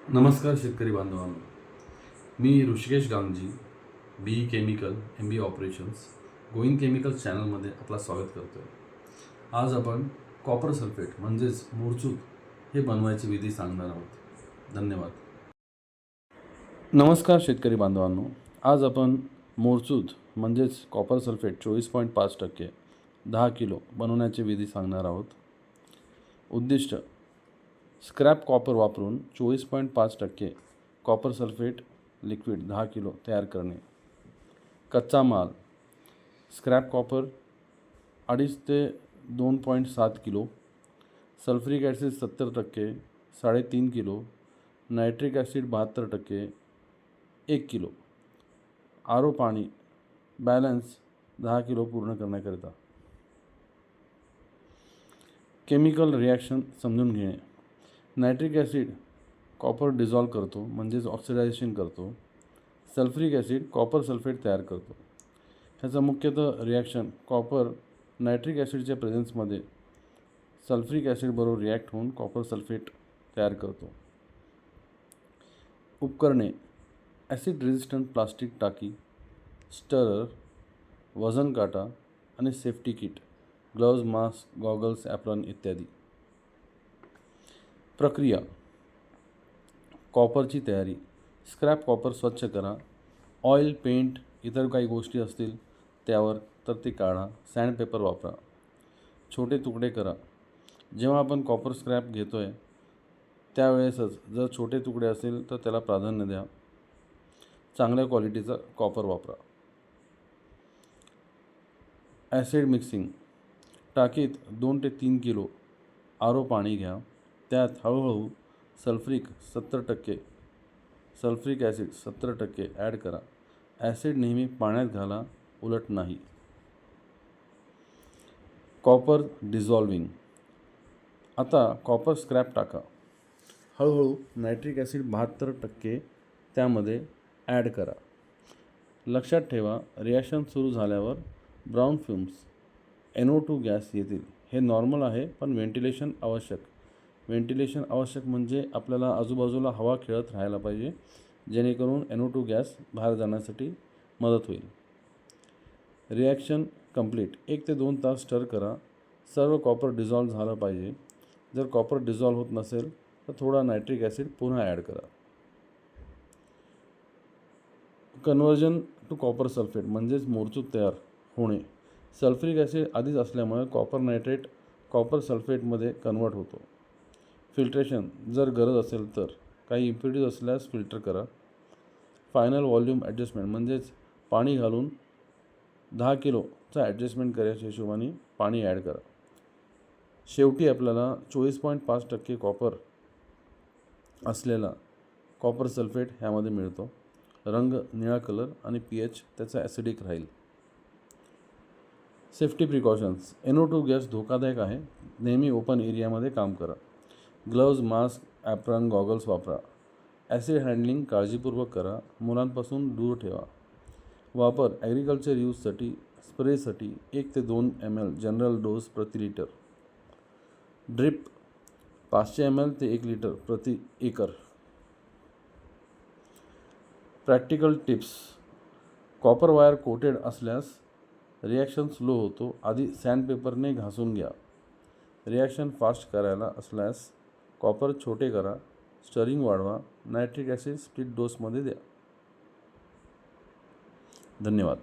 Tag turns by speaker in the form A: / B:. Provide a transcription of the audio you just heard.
A: नमस्कार शेतकरी बांधवांनो, मी Rishikesh Gangji, B chemical MBA operations Govind chemicals चॅनलमध्ये आपला स्वागत करतो आहे। आज आपण कॉपर सल्फेट म्हणजेच मोरचूत हे बनवायची विधी सांगणार आहोत। धन्यवाद। नमस्कार शेतकरी बांधवांनो, आज आपण मोरचूत म्हणजेच कॉपर सल्फेट 24.5% 10 किलो बनवण्याची विधी सांगणार आहोत। उद्दिष्ट: स्क्रॅप कॉपर वापरून 24.5% कॉपर सल्फेट लिक्विड 10 किलो तयार करणे। कच्चा माल: स्क्रॅप कॉपर 2.5 ते 2.7 kilo, sulphuric acid 70%, 3.5 kilo, nitric acid 72%, 1 kilo, RO पाणी बॅलन्स 10 किलो पूर्ण करण्याकरिता। केमिकल रिॲक्शन समजून घेणे: नायट्रिक ॲसिड कॉपर डिझॉल्व करतो म्हणजेच ऑक्सिडायझेशन करतो। सल्फ्युरिक ॲसिड कॉपर सल्फेट तयार करतो। ह्याचा मुख्यतः रिॲक्शन कॉपर नायट्रिक ॲसिडच्या प्रेझेन्समध्ये सल्फ्युरिक ॲसिडबरोबर रिॲक्ट होऊन कॉपर सल्फेट तयार करतो। उपकरणे: ॲसिड रेझिस्टंट प्लास्टिक टाकी, स्टरर, वजन काटा आणि safety kit, gloves, mask, goggles, apron इत्यादी। प्रक्रिया: कॉपरची तयारी: स्क्रॅप कॉपर स्वच्छ करा, ऑइल, पेंट, इतर काही गोष्टी असतील त्यावर तर ते काढा, सँडपेपर वापरा, छोटे तुकडे करा। जेव्हा आपण कॉपर स्क्रॅप घेतो आहे त्यावेळेसच जर छोटे तुकडे असेल तर त्याला प्राधान्य द्या। चांगल्या क्वालिटीचा कॉपर वापरा। ॲसिड मिक्सिंग: टाकीत 2 ते 3 किलो RO पाणी घ्या, त्यात हळूहळू सल्फ्युरिक ॲसिड 70% ॲड करा। ॲसिड नेहमी पाण्यात घाला, उलट नाही। कॉपर डिझॉल्विंग: आता कॉपर स्क्रॅप टाका, हळूहळू नायट्रिक ॲसिड 72% त्यामध्ये ॲड करा। लक्षात ठेवा, रिॲक्शन सुरू झाल्यावर ब्राऊन फ्युम्स NO2 गॅस येतील। हे नॉर्मल आहे, पण व्हेंटिलेशन आवश्यक म्हणजे आपल्याला आजूबाजूला हवा खेळत राहायला पाहिजे, जेणेकरून NO2 गॅस बाहेर जाण्यासाठी मदत होईल। रिॲक्शन कंप्लीट 1 ते 2 तास स्टर करा, सर्व कॉपर डिझॉल्व झालं पाहिजे। जर कॉपर डिझॉल्व होत नसेल तर थोडा नायट्रिक ॲसिड पुन्हा ॲड करा। कन्व्हर्जन टू कॉपर सल्फेट म्हणजेच मोरचूत तयार होणे: सल्फ्युरिक ॲसिड आधीच असल्यामुळे कॉपर नायट्रेट कॉपर सल्फेटमध्ये कन्वर्ट होतो। फिल्ट्रेशन: जर गरज असेल तर काही इम्प्युरिटीज असल्यास फिल्टर करा। फायनल व्हॉल्यूम ॲडजस्टमेंट म्हणजेच पाणी घालून 10 किलोचा ॲडजस्टमेंट करायच्या हिशोबाने पाणी ॲड करा। शेवटी आपल्याला 24.5% कॉपर असलेला कॉपर सल्फेट ह्यामध्ये मिळतो। रंग निळा कलर आणि pH त्याचा ॲसिडिक राहील। सेफ्टी प्रिकॉशन्स: NO2 गॅस धोकादायक आहे, नेहमी ओपन एरियामध्ये काम करा। ग्लव्ज, मास्क, ॲप्रॉन, गॉगल्स वापरा। ॲसिड हँडलिंग काळजीपूर्वक करा, मुलांपासून दूर ठेवा। वापर: ॲग्रिकल्चर यूजसाठी, स्प्रेसाठी 1 ते 2 ml जनरल डोस प्रति लिटर। ड्रिप 500 ml ते 1 लिटर प्रति acre. Practical tips: copper wire coated असल्यास रिॲक्शन स्लो होतो, आधी सँडपेपरने घासून घ्या। रिॲक्शन फास्ट करायला असल्यास कॉपर छोटे करा, स्टरिंग वाढवा, नायट्रिक ॲसिड स्प्लिट डोसमध्ये द्या। धन्यवाद।